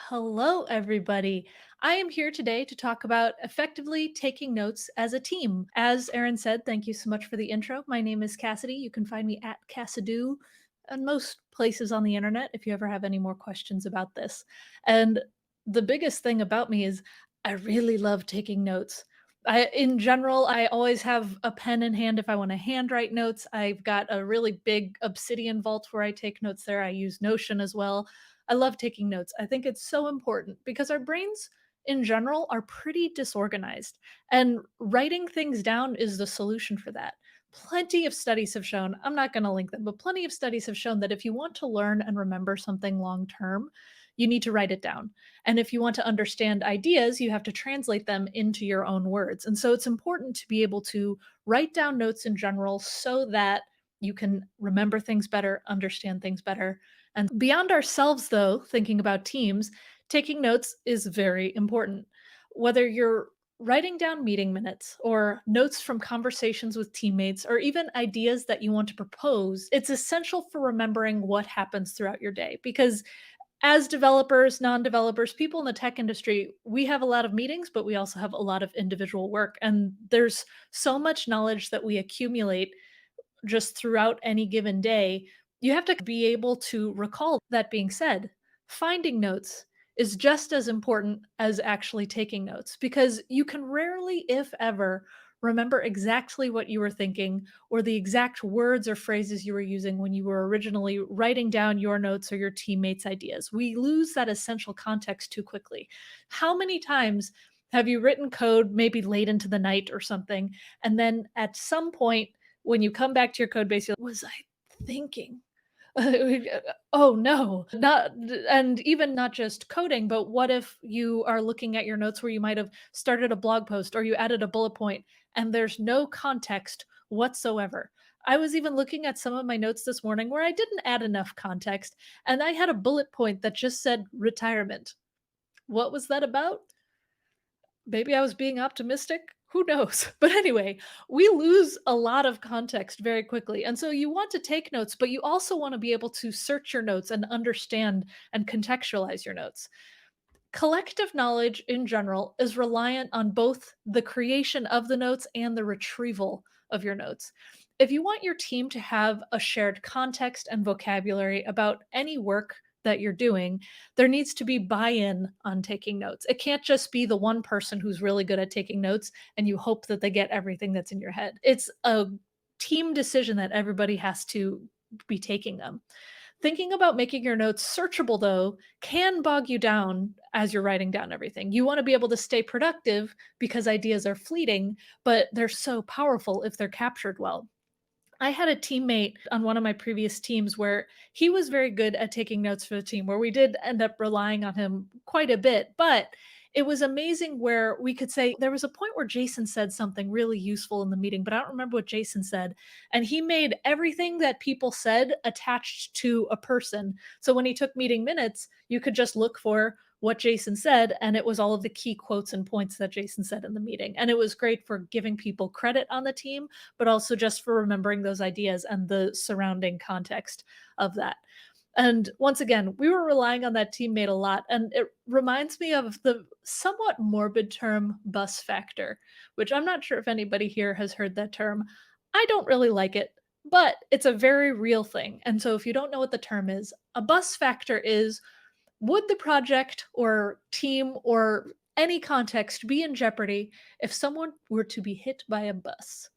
Hello, everybody. I am here today to talk about effectively taking notes as a team. As Erin said, thank you so much for the intro. My name is Cassidy. You can find me at Cassidy and most places on the internet if you ever have any more questions about this. And the biggest thing about me is I really love taking notes. In general, I always have a pen in hand if I want to handwrite notes. I've got a really big obsidian vault where I take notes there. I use Notion as well. I love taking notes. I think it's so important because our brains in general are pretty disorganized, and writing things down is the solution for that. Plenty of studies have shown, I'm not going to link them, but plenty of studies have shown that if you want to learn and remember something long term, you need to write it down. And if you want to understand ideas, you have to translate them into your own words. And so it's important to be able to write down notes in general so that you can remember things better, understand things better, and beyond ourselves, though, thinking about teams, taking notes is very important. Whether you're writing down meeting minutes or notes from conversations with teammates or even ideas that you want to propose, it's essential for remembering what happens throughout your day. Because as developers, non developers, people in the tech industry, we have a lot of meetings, but we also have a lot of individual work. And there's so much knowledge that we accumulate just throughout any given day, you have to be able to recall. That being said, finding notes is just as important as actually taking notes because you can rarely, if ever, remember exactly what you were thinking or the exact words or phrases you were using when you were originally writing down your notes or your teammates' ideas. We lose that essential context too quickly. How many times have you written code maybe late into the night or something, and then at some point when you come back to your code base, you're, "Was I thinking?" Oh, no. Not and even not just coding, but what if you are looking at your notes where you might have started a blog post or you added a bullet point and there's no context whatsoever? I was even looking at some of my notes this morning where I didn't add enough context, and I had a bullet point that just said retirement. What was that about? Maybe I was being optimistic? Who knows? But anyway, we lose a lot of context very quickly. And so you want to take notes, but you also want to be able to search your notes and understand and contextualize your notes. Collective knowledge in general is reliant on both the creation of the notes and the retrieval of your notes. If you want your team to have a shared context and vocabulary about any work that you're doing, there needs to be buy in on taking notes. It can't just be the one person who's really good at taking notes and you hope that they get everything that's in your head. It's a team decision that everybody has to be taking them. Thinking about making your notes searchable, though, can bog you down as you're writing down everything. You want to be able to stay productive because ideas are fleeting, but they're so powerful if they're captured well. I had a teammate on one of my previous teams where he was very good at taking notes for the team, where we did end up relying on him quite a bit. But it was amazing where we could say there was a point where Jason said something really useful in the meeting, but I don't remember what Jason said. And he made everything that people said attached to a person. So when he took meeting minutes, you could just look for what Jason said, and it was all of the key quotes and points that Jason said in the meeting. And it was great for giving people credit on the team, but also just for remembering those ideas and the surrounding context of that. And once again, we were relying on that teammate a lot. And it reminds me of the somewhat morbid term bus factor, which I'm not sure if anybody here has heard that term. I don't really like it, but it's a very real thing. And so if you don't know what the term is, a bus factor is, would the project or team or any context be in jeopardy if someone were to be hit by a bus?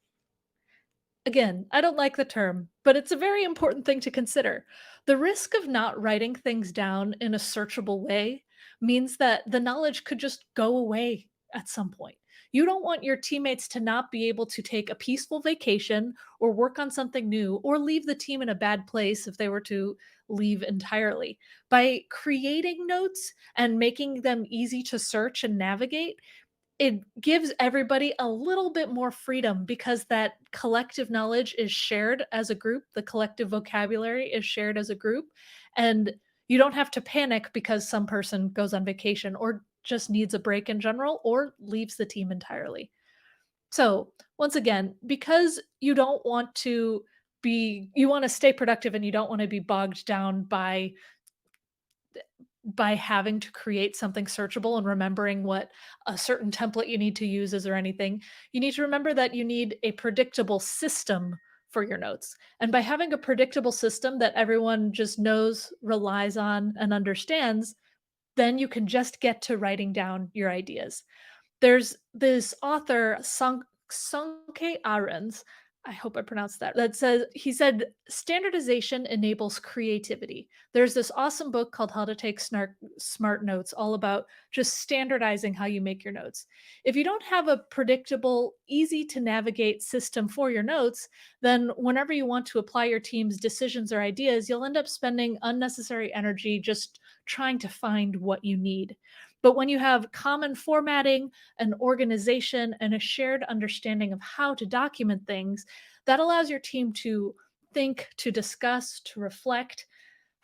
Again, I don't like the term, but it's a very important thing to consider. The risk of not writing things down in a searchable way means that the knowledge could just go away at some point. You don't want your teammates to not be able to take a peaceful vacation or work on something new or leave the team in a bad place if they were to leave entirely. By creating notes and making them easy to search and navigate, it gives everybody a little bit more freedom because that collective knowledge is shared as a group, the collective vocabulary is shared as a group, and you don't have to panic because some person goes on vacation or just needs a break in general or leaves the team entirely. So, once again, because you don't want to you want to stay productive and you don't want to be bogged down by by having to create something searchable and remembering what a certain template you need to use is or anything. You need to remember that you need a predictable system for your notes. And by having a predictable system that everyone just knows, relies on, and understands, then you can just get to writing down your ideas. There's this author, Sonke Arens, I hope I pronounced that, that says he said, "Standardization enables creativity." There's this awesome book called How to Take Smart Notes, all about just standardizing how you make your notes. If you don't have a predictable, easy to navigate system for your notes, then whenever you want to apply your team's decisions or ideas, you'll end up spending unnecessary energy just trying to find what you need. But when you have common formatting, an organization, and a shared understanding of how to document things, that allows your team to think, to discuss, to reflect,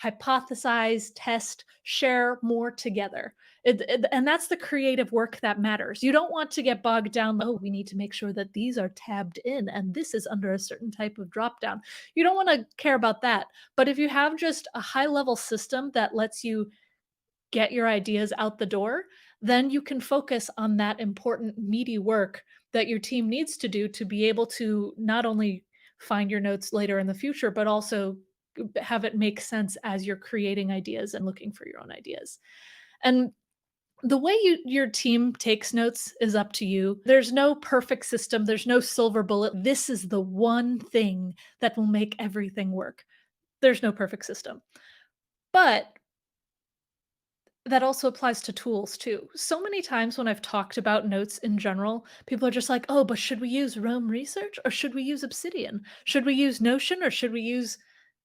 hypothesize, test, share more together. And that's the creative work that matters. You don't want to get bogged down. Oh, we need to make sure that these are tabbed in and this is under a certain type of drop down. You don't want to care about that. But if you have just a high level system that lets you get your ideas out the door, then you can focus on that important meaty work that your team needs to do to be able to not only find your notes later in the future, but also have it make sense as you're creating ideas and looking for your own ideas. And the way your team takes notes is up to you. There's no perfect system, there's no silver bullet. This is the one thing that will make everything work. There's no perfect system. But that also applies to tools too. So many times when I've talked about notes in general, people are just like, "Oh, but should we use Roam Research or should we use Obsidian? Should we use Notion or should we use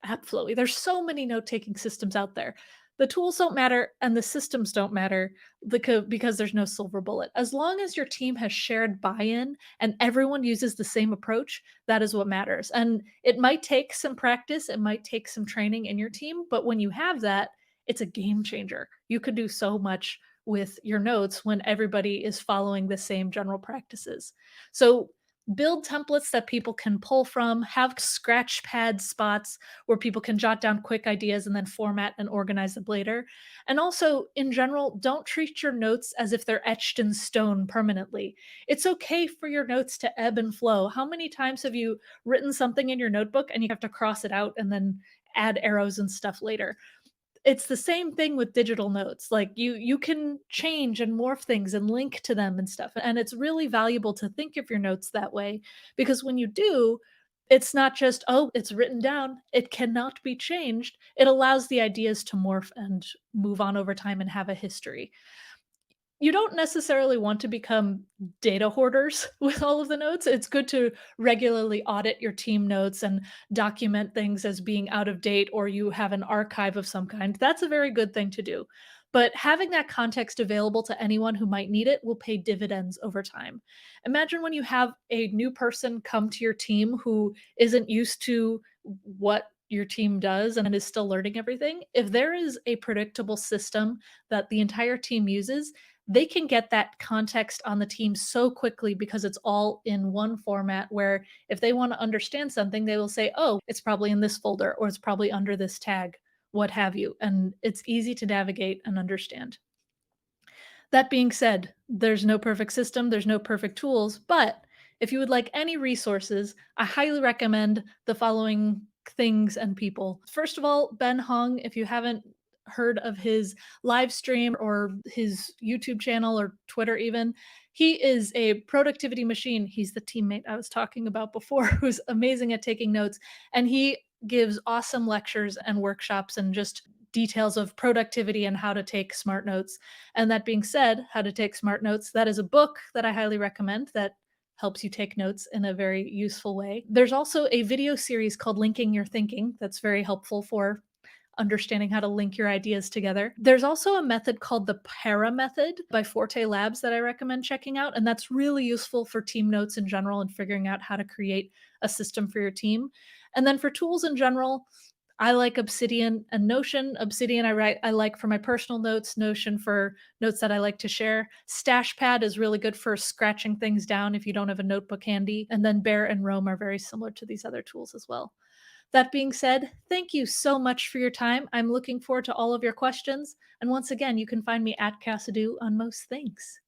AppFlowy?" There's so many note-taking systems out there. The tools don't matter and the systems don't matter because there's no silver bullet. As long as your team has shared buy-in and everyone uses the same approach, that is what matters. And it might take some practice, it might take some training in your team, but when you have that, it's a game changer. You could do so much with your notes when everybody is following the same general practices. So build templates that people can pull from, have scratch pad spots where people can jot down quick ideas and then format and organize them later. And also, in general, don't treat your notes as if they're etched in stone permanently. It's okay for your notes to ebb and flow. How many times have you written something in your notebook and you have to cross it out and then add arrows and stuff later? It's the same thing with digital notes. Like you can change and morph things and link to them and stuff. And it's really valuable to think of your notes that way because when you do, it's not just, oh, it's written down. It cannot be changed. It allows the ideas to morph and move on over time and have a history. You don't necessarily want to become data hoarders with all of the notes. It's good to regularly audit your team notes and document things as being out of date or you have an archive of some kind. That's a very good thing to do. But having that context available to anyone who might need it will pay dividends over time. Imagine when you have a new person come to your team who isn't used to what your team does and is still learning everything. If there is a predictable system that the entire team uses, they can get that context on the team so quickly because it's all in one format where if they want to understand something, they will say, oh, it's probably in this folder or it's probably under this tag, what have you. And it's easy to navigate and understand. That being said, there's no perfect system, there's no perfect tools, but if you would like any resources, I highly recommend the following things and people. First of all, Ben Hong, if you haven't heard of his live stream or his YouTube channel or Twitter even, he is a productivity machine. He's the teammate I was talking about before who's amazing at taking notes and he gives awesome lectures and workshops and just details of productivity and how to take smart notes. And that being said, How to Take Smart Notes, that is a book that I highly recommend that helps you take notes in a very useful way. There's also a video series called Linking Your Thinking that's very helpful for understanding how to link your ideas together. There's also a method called the Para method by Forte Labs that I recommend checking out. And that's really useful for team notes in general and figuring out how to create a system for your team. And then for tools in general, I like Obsidian and Notion. Obsidian I like for my personal notes, Notion for notes that I like to share. Stashpad is really good for scratching things down if you don't have a notebook handy. And then Bear and Roam are very similar to these other tools as well. That being said, thank you so much for your time. I'm looking forward to all of your questions. And once again, you can find me at Cassidy on most things.